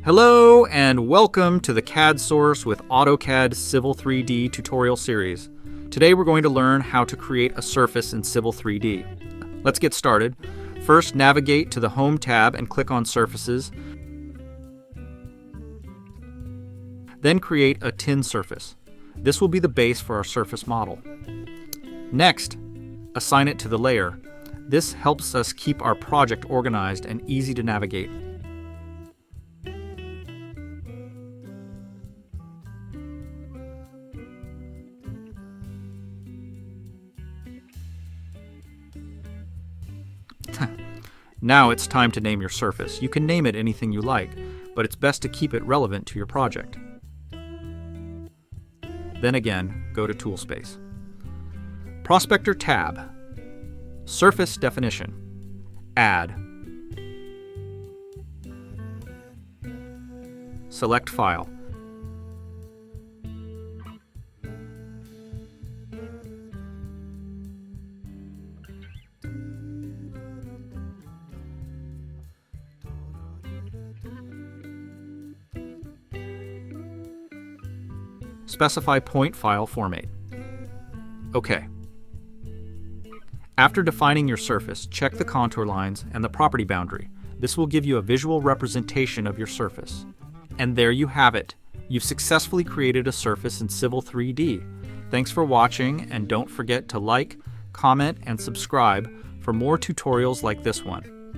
Hello and welcome to the CAD Source with AutoCAD Civil 3D tutorial series. Today we're going to learn how to create a surface in Civil 3D. Let's get started. First, navigate to the Home tab and click on Surfaces. Then create a tin surface. This will be the base for our surface model. Next, assign it to the layer. This helps us keep our project organized and easy to navigate. Now it's time to name your surface. You can name it anything you like, but it's best to keep it relevant to your project. Then again, go to Tool Space. Prospector tab. Surface definition. Add. Select File. Specify point file format. OK. After defining your surface, check the contour lines and the property boundary. This will give you a visual representation of your surface. And there you have it. You've successfully created a surface in Civil 3D. Thanks for watching, and don't forget to like, comment, and subscribe for more tutorials like this one.